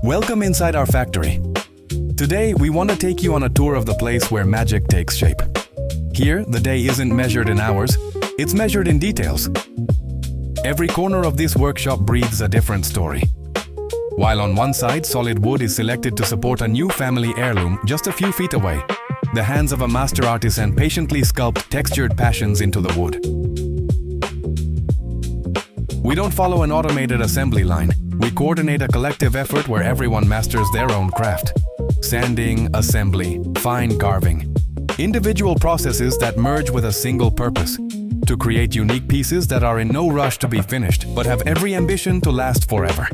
Welcome inside our factory. Today, we want to take you on a tour of the place where magic takes shape. Here, the day isn't measured in hours, it's measured in details. Every corner of this workshop breathes a different story. While on one side, solid wood is selected to support a new family heirloom just a few feet away, the hands of a master artisan patiently sculpt textured passions into the wood. We don't follow an automated assembly line. We coordinate a collective effort where everyone masters their own craft. Sanding, assembly, fine carving. Individual processes that merge with a single purpose, to create unique pieces that are in no rush to be finished, but have every ambition to last forever.